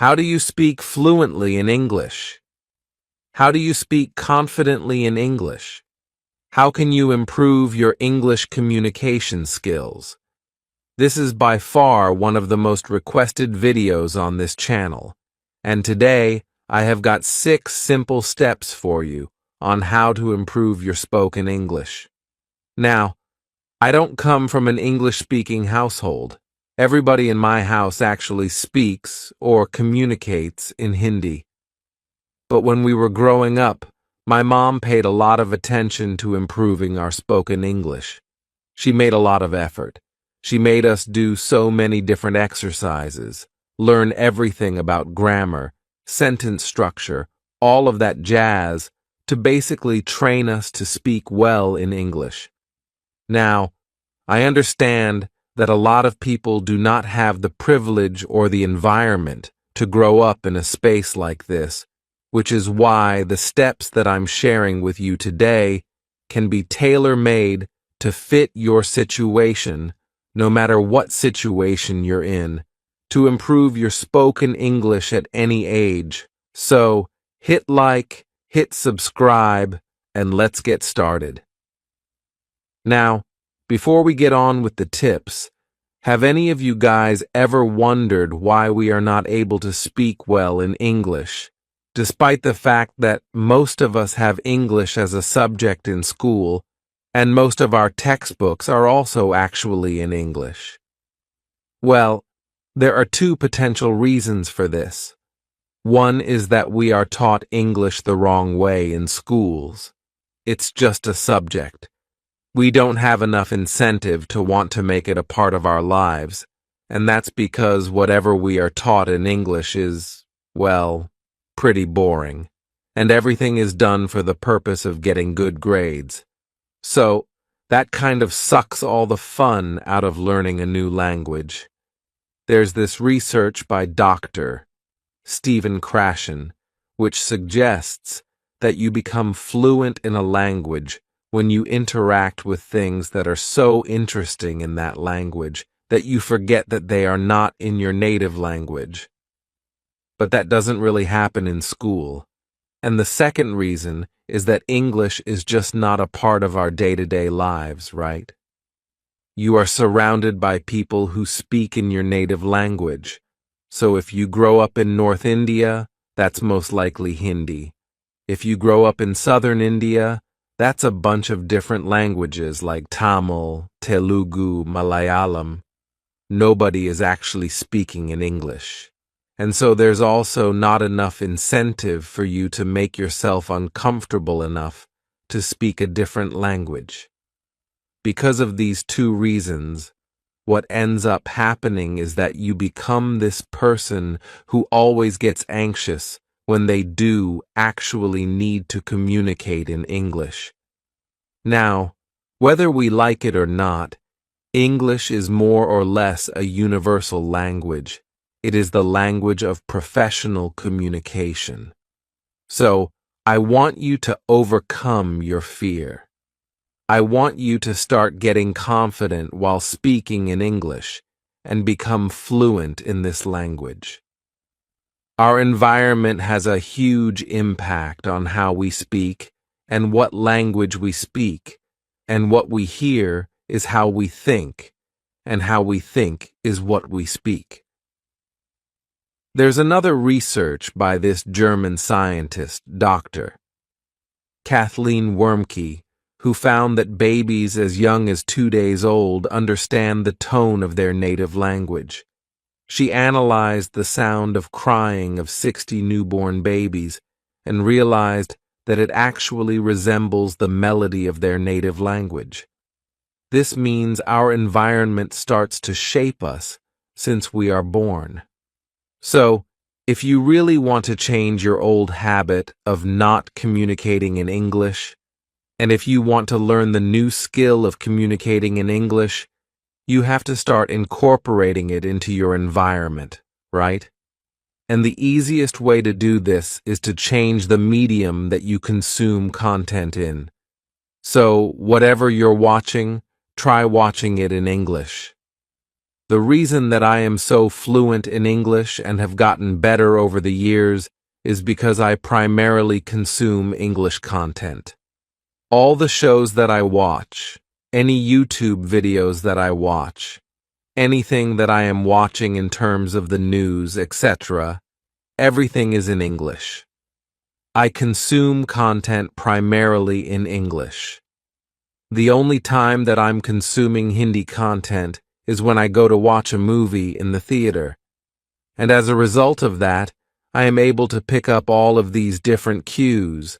How do you speak fluently in English? How do you speak confidently in English? How can you improve your English communication skills? This is by far one of the most requested videos on this channel, and today I have got 6 simple steps for you on how to improve your spoken English. Now, I don't come from an English-speaking household. Everybody in my house actually speaks or communicates in Hindi. But when we were growing up, my mom paid a lot of attention to improving our spoken English. She made a lot of effort. She made us do so many different exercises, learn everything about grammar, sentence structure, all of that jazz, to basically train us to speak well in English. Now, I understand that a lot of people do not have the privilege or the environment to grow up in a space like this, which is why the steps that I'm sharing with you today can be tailor-made to fit your situation, no matter what situation you're in, to improve your spoken English at any age. So, hit like, hit subscribe, and let's get started. Now, before we get on with the tips, have any of you guys ever wondered why we are not able to speak well in English, despite the fact that most of us have English as a subject in school, and most of our textbooks are also actually in English? Well, there are 2 potential reasons for this. One is that we are taught English the wrong way in schools. It's just a subject. We don't have enough incentive to want to make it a part of our lives, and that's because whatever we are taught in English is, well, pretty boring, and everything is done for the purpose of getting good grades. So, that kind of sucks all the fun out of learning a new language. There's this research by Dr. Stephen Krashen, which suggests that you become fluent in a language when you interact with things that are so interesting in that language that you forget that they are not in your native language. But that doesn't really happen in school. And the second reason is that English is just not a part of our day-to-day lives, right? You are surrounded by people who speak in your native language. So if you grow up in North India, that's most likely Hindi. If you grow up in Southern India, that's a bunch of different languages like Tamil, Telugu, Malayalam. Nobody is actually speaking in English. And so there's also not enough incentive for you to make yourself uncomfortable enough to speak a different language. Because of these 2 reasons, what ends up happening is that you become this person who always gets anxious when they do actually need to communicate in English. Now, whether we like it or not, English is more or less a universal language. It is the language of professional communication. So, I want you to overcome your fear. I want you to start getting confident while speaking in English and become fluent in this language. Our environment has a huge impact on how we speak and what language we speak, and what we hear is how we think, and how we think is what we speak. There's another research by this German scientist, Dr. Kathleen Wermke, who found that babies as young as 2 days old understand the tone of their native language. She analyzed the sound of crying of 60 newborn babies and realized that it actually resembles the melody of their native language. This means our environment starts to shape us since we are born. So, if you really want to change your old habit of not communicating in English, and if you want to learn the new skill of communicating in English, you have to start incorporating it into your environment, right? And the easiest way to do this is to change the medium that you consume content in. So, whatever you're watching, try watching it in English. The reason that I am so fluent in English and have gotten better over the years is because I primarily consume English content. All the shows that I watch, any YouTube videos that I watch, anything that I am watching in terms of the news, etc., everything is in English. I consume content primarily in English. The only time that I'm consuming Hindi content is when I go to watch a movie in the theater. And as a result of that, I am able to pick up all of these different cues.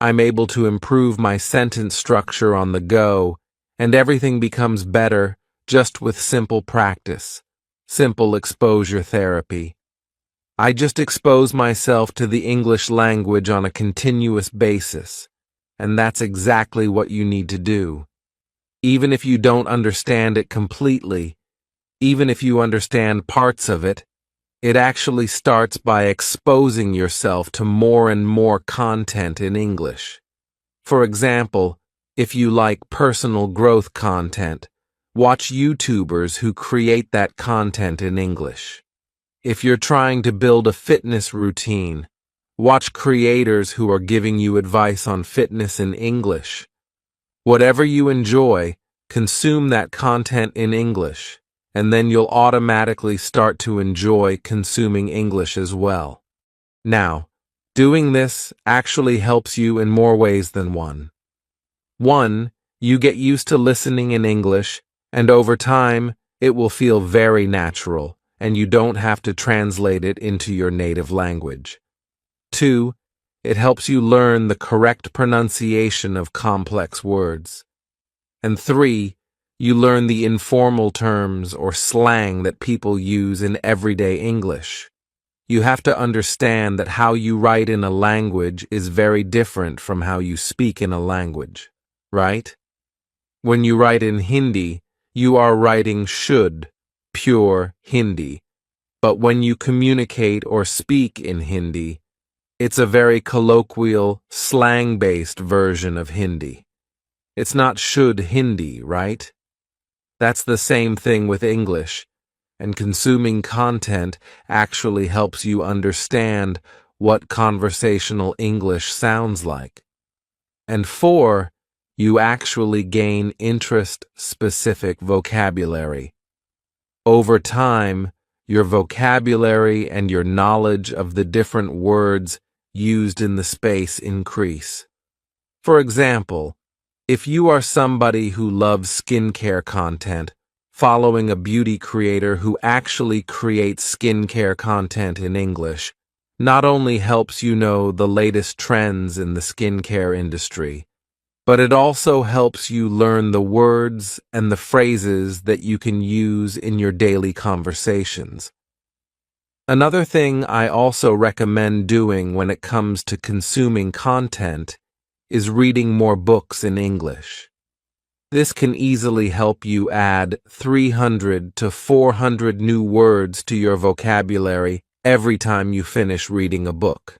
I'm able to improve my sentence structure on the go, and everything becomes better just with simple practice, simple exposure therapy. I just expose myself to the English language on a continuous basis, and that's exactly what you need to do. Even if you don't understand it completely, even if you understand parts of it, it actually starts by exposing yourself to more and more content in English. For example, if you like personal growth content, watch YouTubers who create that content in English. If you're trying to build a fitness routine, watch creators who are giving you advice on fitness in English. Whatever you enjoy, consume that content in English, and then you'll automatically start to enjoy consuming English as well. Now, doing this actually helps you in more ways than one. One, you get used to listening in English, and over time, it will feel very natural, and you don't have to translate it into your native language. Two, it helps you learn the correct pronunciation of complex words. And three, you learn the informal terms or slang that people use in everyday English. You have to understand that how you write in a language is very different from how you speak in a language, right? When you write in Hindi, you are writing should, pure Hindi. But when you communicate or speak in Hindi, it's a very colloquial, slang-based version of Hindi. It's not should Hindi, right? That's the same thing with English, and consuming content actually helps you understand what conversational English sounds like. And four, you actually gain interest-specific vocabulary. Over time, your vocabulary and your knowledge of the different words used in the space increase. For example, if you are somebody who loves skincare content, following a beauty creator who actually creates skincare content in English not only helps you know the latest trends in the skincare industry, but it also helps you learn the words and the phrases that you can use in your daily conversations. Another thing I also recommend doing when it comes to consuming content is reading more books in English. This can easily help you add 300 to 400 new words to your vocabulary every time you finish reading a book.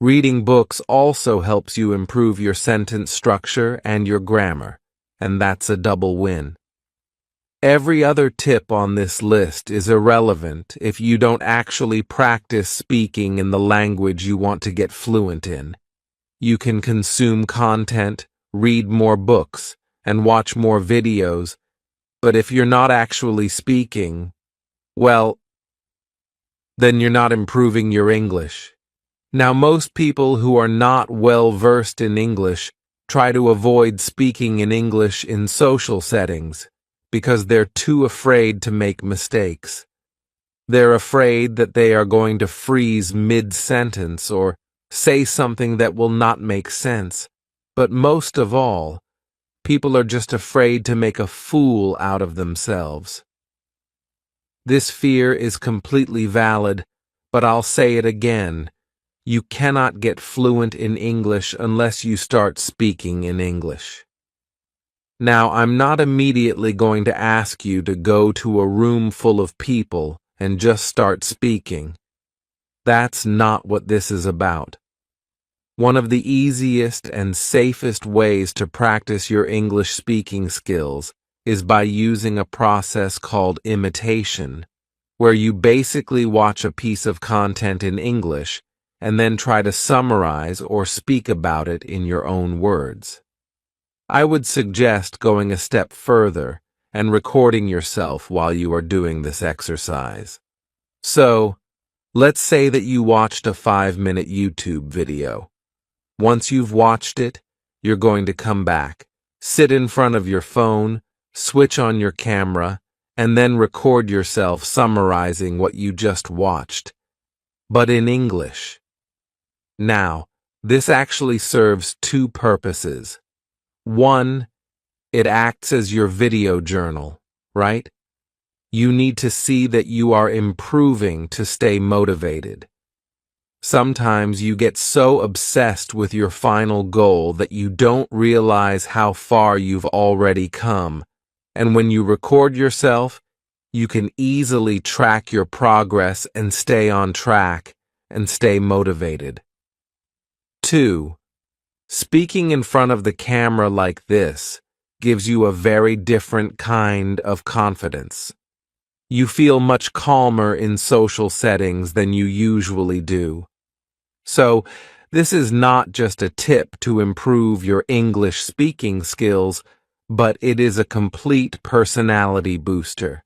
Reading books also helps you improve your sentence structure and your grammar, and that's a double win. Every other tip on this list is irrelevant if you don't actually practice speaking in the language you want to get fluent in. You can consume content, read more books, and watch more videos, but if you're not actually speaking, well, then you're not improving your English. Now, most people who are not well versed in English try to avoid speaking in English in social settings because they're too afraid to make mistakes. They're afraid that they are going to freeze mid-sentence or say something that will not make sense. But most of all, people are just afraid to make a fool out of themselves. This fear is completely valid, but I'll say it again. You cannot get fluent in English unless you start speaking in English. Now, I'm not immediately going to ask you to go to a room full of people and just start speaking. That's not what this is about. One of the easiest and safest ways to practice your English speaking skills is by using a process called imitation, where you basically watch a piece of content in English and then try to summarize or speak about it in your own words. I would suggest going a step further and recording yourself while you are doing this exercise. So, let's say that you watched a 5-minute YouTube video. Once you've watched it, you're going to come back, sit in front of your phone, switch on your camera, and then record yourself summarizing what you just watched, but in English. Now, this actually serves two purposes. One, it acts as your video journal, right? You need to see that you are improving to stay motivated. Sometimes you get so obsessed with your final goal that you don't realize how far you've already come, and when you record yourself, you can easily track your progress and stay on track and stay motivated. 2. Speaking in front of the camera like this gives you a very different kind of confidence. You feel much calmer in social settings than you usually do. So, this is not just a tip to improve your English speaking skills, but it is a complete personality booster.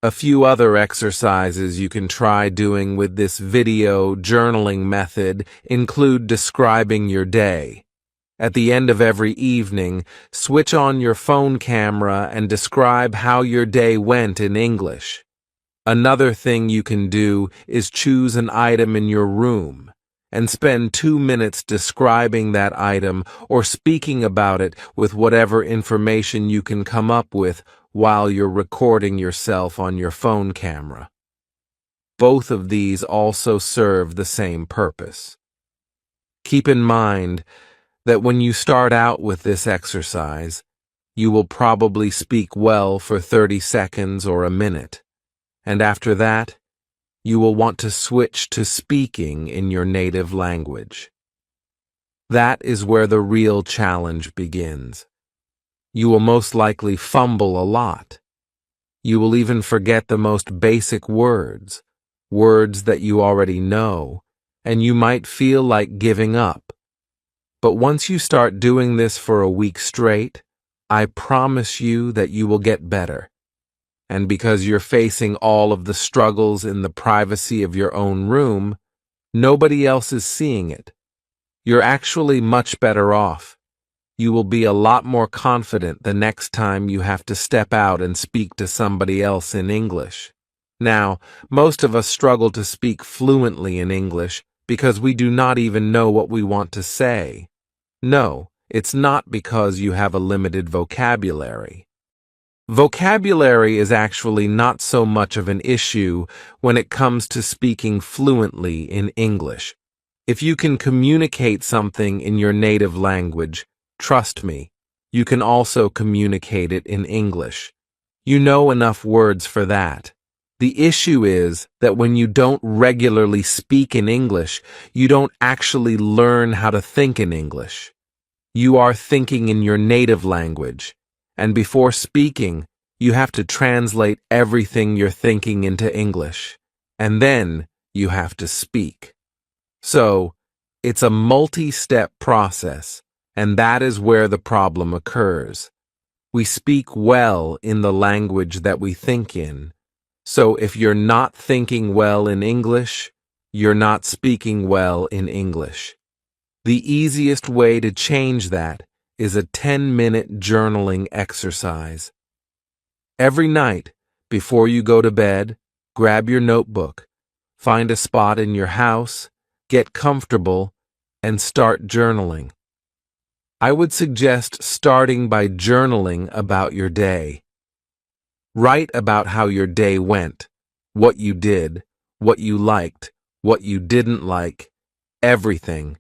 A few other exercises you can try doing with this video journaling method include describing your day. At the end of every evening, switch on your phone camera and describe how your day went in English. Another thing you can do is choose an item in your room and spend 2 minutes describing that item or speaking about it with whatever information you can come up with while you're recording yourself on your phone camera. Both of these also serve the same purpose. Keep in mind that when you start out with this exercise, you will probably speak well for 30 seconds or a minute, and after that, you will want to switch to speaking in your native language. That is where the real challenge begins. You will most likely fumble a lot. You will even forget the most basic words that you already know, and you might feel like giving up. But once you start doing this for a week straight, I promise you that you will get better. And because you're facing all of the struggles in the privacy of your own room, nobody else is seeing it. You're actually much better off. You will be a lot more confident the next time you have to step out and speak to somebody else in English. Now, most of us struggle to speak fluently in English because we do not even know what we want to say. No, it's not because you have a limited vocabulary. Vocabulary is actually not so much of an issue when it comes to speaking fluently in English. If you can communicate something in your native language, trust me, you can also communicate it in English. You know enough words for that. The issue is that when you don't regularly speak in English, you don't actually learn how to think in English. You are thinking in your native language, and before speaking, you have to translate everything you're thinking into English, and then you have to speak. So, it's a multi-step process, and that is where the problem occurs. We speak well in the language that we think in. So if you're not thinking well in English, you're not speaking well in English. The easiest way to change that is a 10-minute journaling exercise. Every night, before you go to bed, grab your notebook, find a spot in your house, get comfortable, and start journaling. I would suggest starting by journaling about your day. Write about how your day went, what you did, what you liked, what you didn't like, everything.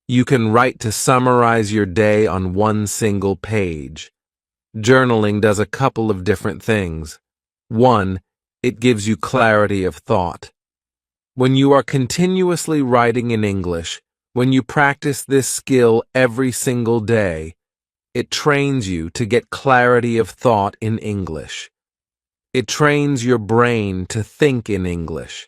You can write to summarize your day on one single page. Journaling does a couple of different things. One, it gives you clarity of thought. When you are continuously writing in English, when you practice this skill every single day, It trains you to get clarity of thought in English. It trains your brain to think in English.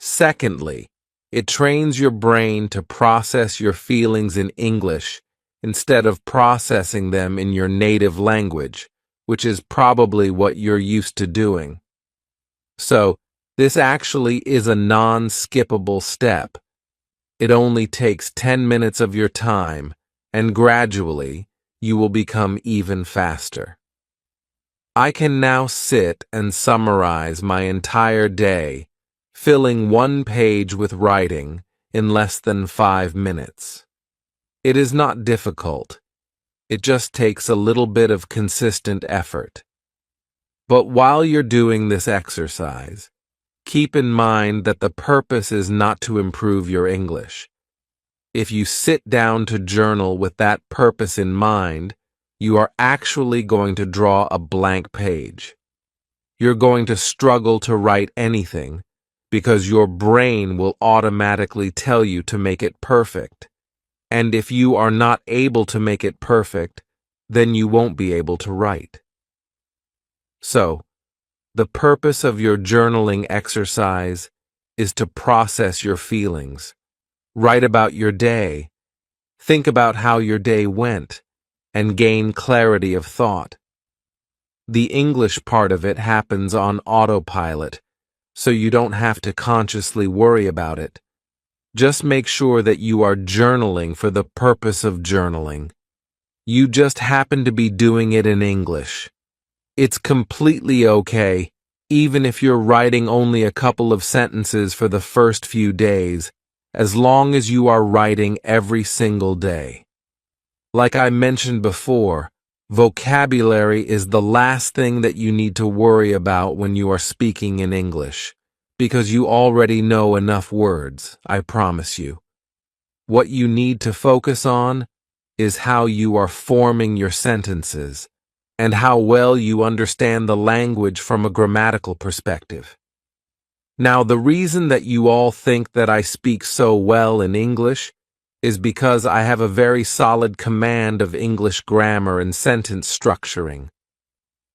Secondly, it trains your brain to process your feelings in English instead of processing them in your native language, which is probably what you're used to doing. So, this actually is a non-skippable step. It only takes 10 minutes of your time, and gradually, you will become even faster. I can now sit and summarize my entire day, filling one page with writing in less than 5 minutes. It is not difficult. It just takes a little bit of consistent effort. But while you're doing this exercise, keep in mind that the purpose is not to improve your English. If you sit down to journal with that purpose in mind, you are actually going to draw a blank page. You're going to struggle to write anything because your brain will automatically tell you to make it perfect. And if you are not able to make it perfect, then you won't be able to write. So, the purpose of your journaling exercise is to process your feelings, write about your day, think about how your day went, and gain clarity of thought. The English part of it happens on autopilot, so you don't have to consciously worry about it. Just make sure that you are journaling for the purpose of journaling. You just happen to be doing it in English. It's completely okay, even if you're writing only a couple of sentences for the first few days, as long as you are writing every single day. Like I mentioned before, vocabulary is the last thing that you need to worry about when you are speaking in English, because you already know enough words, I promise you. What you need to focus on is how you are forming your sentences and how well you understand the language from a grammatical perspective. Now, the reason that you all think that I speak so well in English is because I have a very solid command of English grammar and sentence structuring.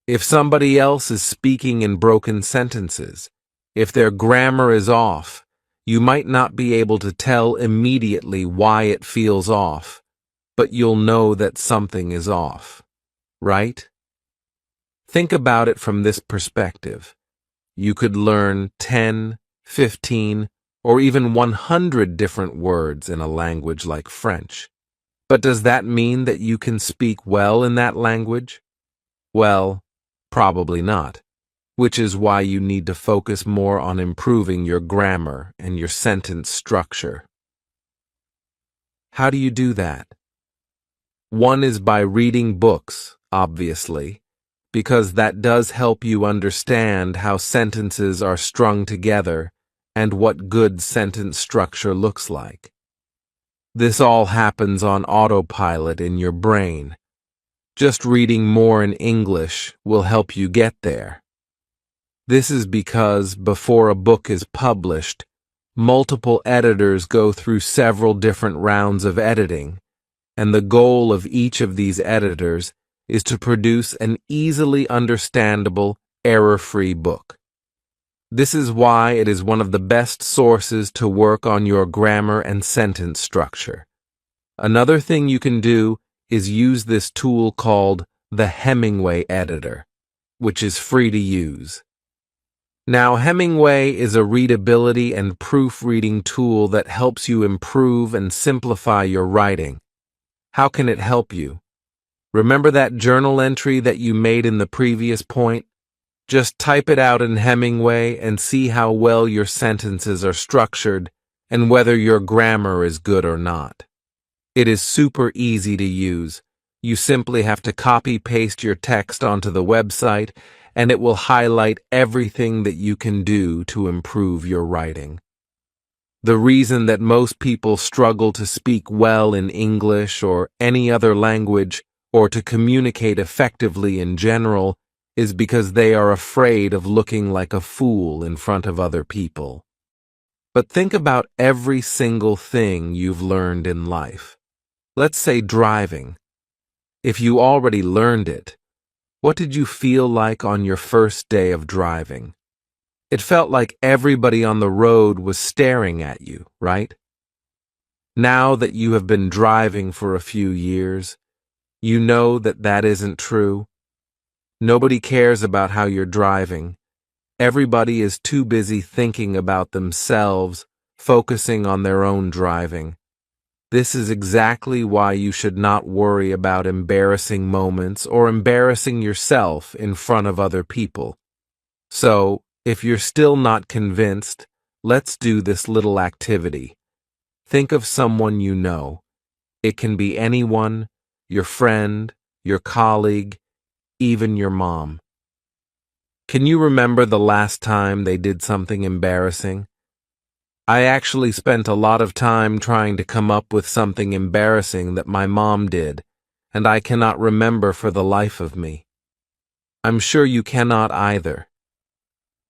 If somebody else is speaking in broken sentences, if their grammar is off, you might not be able to tell immediately why it feels off, but you'll know that something is off, right? Think about it from this perspective. You could learn 10, 15, or even 100 different words in a language like French. But does that mean that you can speak well in that language? Well, probably not, which is why you need to focus more on improving your grammar and your sentence structure. How do you do that? One is by reading books, obviously, because that does help you understand how sentences are strung together and what good sentence structure looks like. This all happens on autopilot in your brain. Just reading more in English will help you get there. This is because before a book is published, multiple editors go through several different rounds of editing, and the goal of each of these editors is to produce an easily understandable, error-free book. This is why it is one of the best sources to work on your grammar and sentence structure. Another thing you can do is use this tool called the Hemingway editor, which is free to use. Now, Hemingway is a readability and proofreading tool that helps you improve and simplify your writing. How can it help you? Remember that journal entry that you made in the previous point? Just type it out in Hemingway and see how well your sentences are structured and whether your grammar is good or not. It is super easy to use. You simply have to copy-paste your text onto the website, and it will highlight everything that you can do to improve your writing. The reason that most people struggle to speak well in English or any other language, or to communicate effectively in general, is because they are afraid of looking like a fool in front of other people. But think about every single thing you've learned in life. Let's say driving. If you already learned it, what did you feel like on your first day of driving? It felt like everybody on the road was staring at you, right? Now that you have been driving for a few years, you know that that isn't true. Nobody cares about how you're driving. Everybody is too busy thinking about themselves, focusing on their own driving. This is exactly why you should not worry about embarrassing moments or embarrassing yourself in front of other people. So, if you're still not convinced, let's do this little activity. Think of someone you know. It can be anyone, your friend, your colleague, even your mom. Can you remember the last time they did something embarrassing? I actually spent a lot of time trying to come up with something embarrassing that my mom did, and I cannot remember for the life of me. I'm sure you cannot either.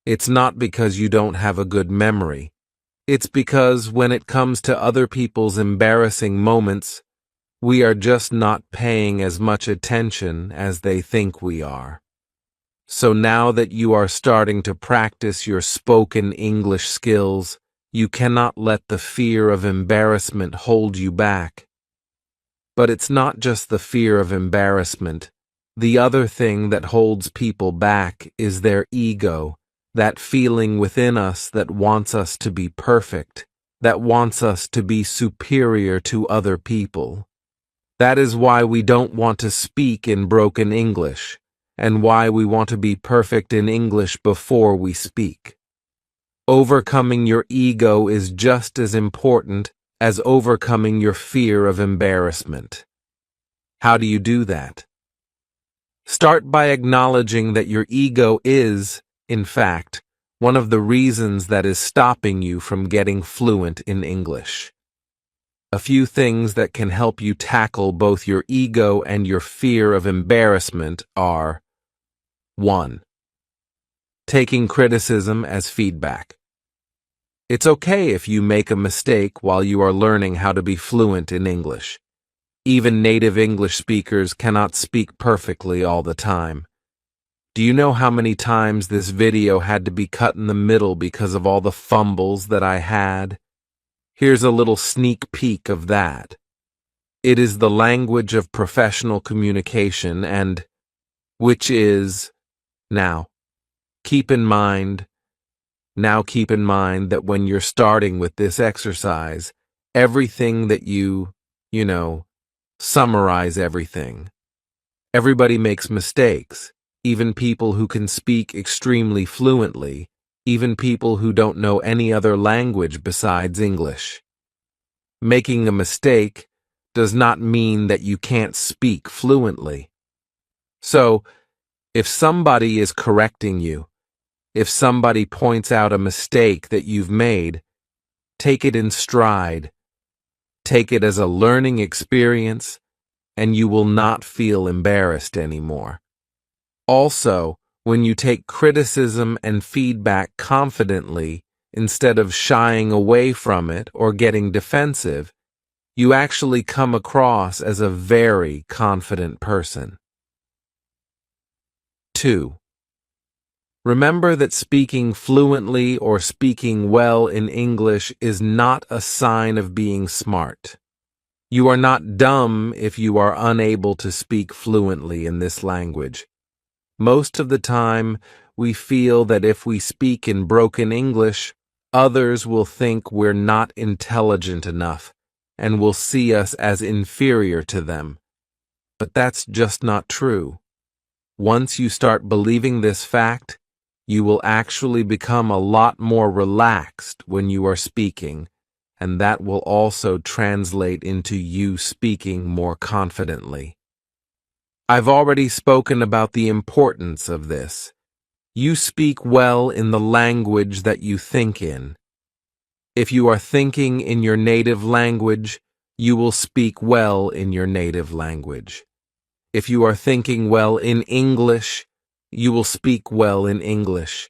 It's not because you don't have a good memory. It's because when it comes to other people's embarrassing moments, we are just not paying as much attention as they think we are. So now that you are starting to practice your spoken English skills, you cannot let the fear of embarrassment hold you back. But it's not just the fear of embarrassment. The other thing that holds people back is their ego, that feeling within us that wants us to be perfect, that wants us to be superior to other people. That is why we don't want to speak in broken English, and why we want to be perfect in English before we speak. Overcoming your ego is just as important as overcoming your fear of embarrassment. How do you do that? Start by acknowledging that your ego is, in fact, one of the reasons that is stopping you from getting fluent in English. A few things that can help you tackle both your ego and your fear of embarrassment are: 1. Taking criticism as feedback. It's okay if you make a mistake while you are learning how to be fluent in English. Even native English speakers cannot speak perfectly all the time. Do you know how many times this video had to be cut in the middle because of all the fumbles that I had? Here's a little sneak peek of that. It is the language of professional communication and, which is, now, keep in mind that when you're starting with this exercise, everything that you summarize everything. Everybody makes mistakes, even people who can speak extremely fluently, even people who don't know any other language besides English. Making a mistake does not mean that you can't speak fluently. So, if somebody is correcting you, if somebody points out a mistake that you've made, take it in stride. Take it as a learning experience, and you will not feel embarrassed anymore. Also, when you take criticism and feedback confidently, instead of shying away from it or getting defensive, you actually come across as a very confident person. 2. Remember that speaking fluently or speaking well in English is not a sign of being smart. You are not dumb if you are unable to speak fluently in this language. Most of the time, we feel that if we speak in broken English, others will think we're not intelligent enough and will see us as inferior to them. But that's just not true. Once you start believing this fact, you will actually become a lot more relaxed when you are speaking, and that will also translate into you speaking more confidently. I've already spoken about the importance of this. You speak well in the language that you think in. If you are thinking in your native language, you will speak well in your native language. If you are thinking well in English, you will speak well in English.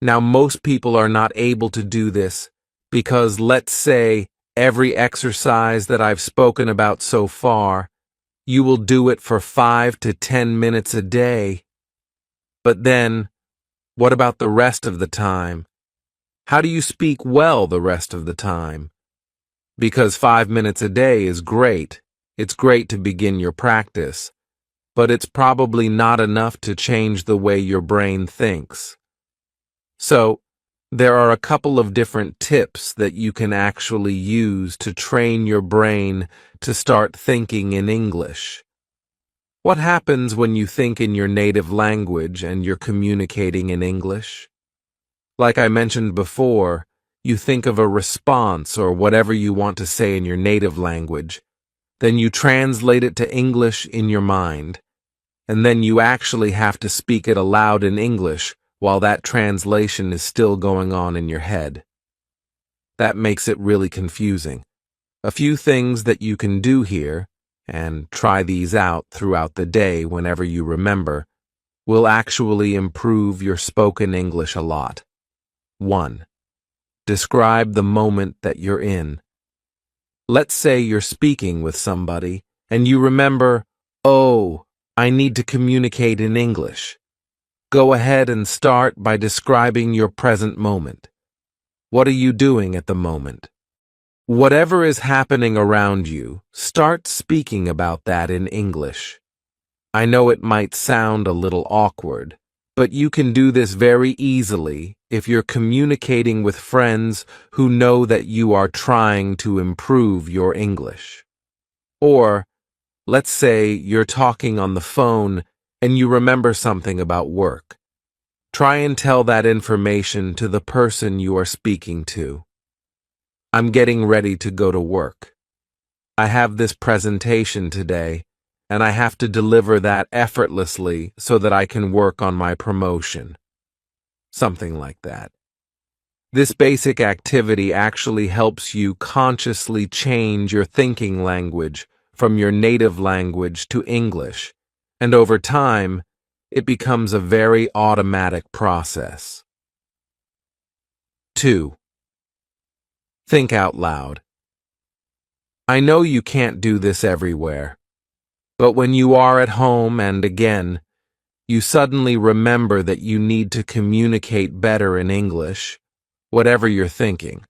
Now, most people are not able to do this because, let's say, every exercise that I've spoken about so far, You will do it for 5 to 10 minutes a day. But then, what about the rest of the time? How do you speak well the rest of the time? Because 5 minutes a day is great. It's great to begin your practice, but it's probably not enough to change the way your brain thinks. So, there are a couple of different tips that you can actually use to train your brain to start thinking in English. What happens when you think in your native language and you're communicating in English? Like I mentioned before, you think of a response or whatever you want to say in your native language, then you translate it to English in your mind, and then you actually have to speak it aloud in English while that translation is still going on in your head. That makes it really confusing. A few things that you can do here, and try these out throughout the day whenever you remember, will actually improve your spoken English a lot. 1. Describe the moment that you're in. Let's say you're speaking with somebody, and you remember, oh, I need to communicate in English. Go ahead and start by describing your present moment. What are you doing at the moment? Whatever is happening around you, start speaking about that in English. I know it might sound a little awkward, but you can do this very easily if you're communicating with friends who know that you are trying to improve your English. Or, let's say you're talking on the phone and you remember something about work. Try and tell that information to the person you are speaking to. I'm getting ready to go to work. I have this presentation today, and I have to deliver that effortlessly so that I can work on my promotion. Something like that. This basic activity actually helps you consciously change your thinking language from your native language to English, and over time, it becomes a very automatic process. 2. Think out loud. I know you can't do this everywhere, but when you are at home and again, you suddenly remember that you need to communicate better in English, whatever you're thinking,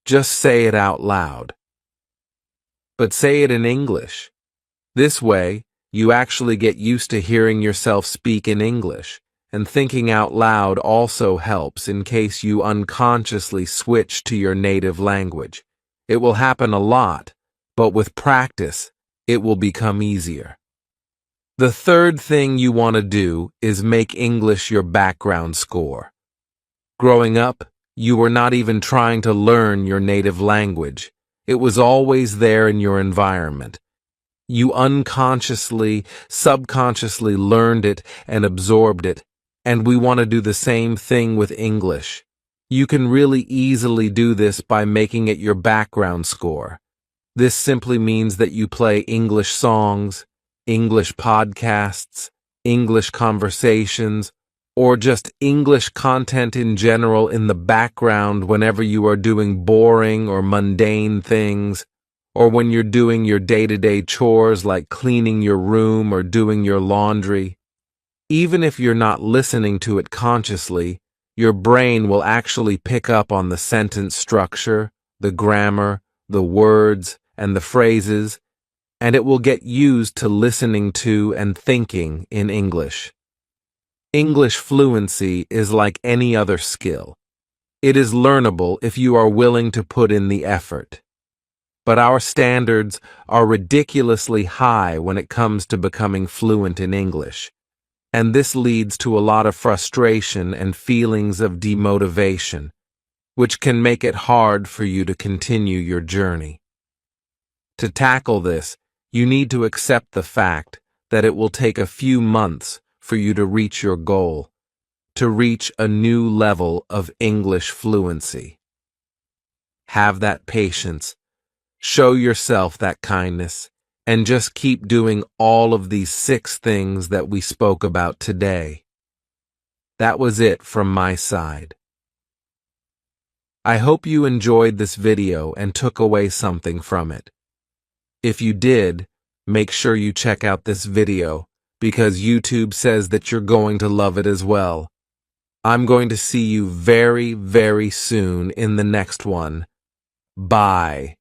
just say it out loud. But say it in English. This way, you actually get used to hearing yourself speak in English, and thinking out loud also helps in case you unconsciously switch to your native language. It will happen a lot, but with practice, it will become easier. The third thing you want to do is make English your background score. Growing up, you were not even trying to learn your native language. It was always there in your environment. You unconsciously, subconsciously learned it and absorbed it, and we want to do the same thing with English. You can really easily do this by making it your background score. This simply means that you play English songs, English podcasts, English conversations, or just English content in general in the background whenever you are doing boring or mundane things, or when you're doing your day-to-day chores like cleaning your room or doing your laundry. Even if you're not listening to it consciously, your brain will actually pick up on the sentence structure, the grammar, the words, and the phrases, and it will get used to listening to and thinking in English. English fluency is like any other skill. It is learnable if you are willing to put in the effort. But our standards are ridiculously high when it comes to becoming fluent in English, and this leads to a lot of frustration and feelings of demotivation, which can make it hard for you to continue your journey. To tackle this, you need to accept the fact that it will take a few months for you to reach your goal, to reach a new level of English fluency. Have that patience. Show yourself that kindness, and just keep doing all of these 6 things that we spoke about today. That was it from my side. I hope you enjoyed this video and took away something from it. If you did, Make sure you check out this video, because YouTube says that you're going to love it as well. I'm going to see you very, very soon in the next one. Bye.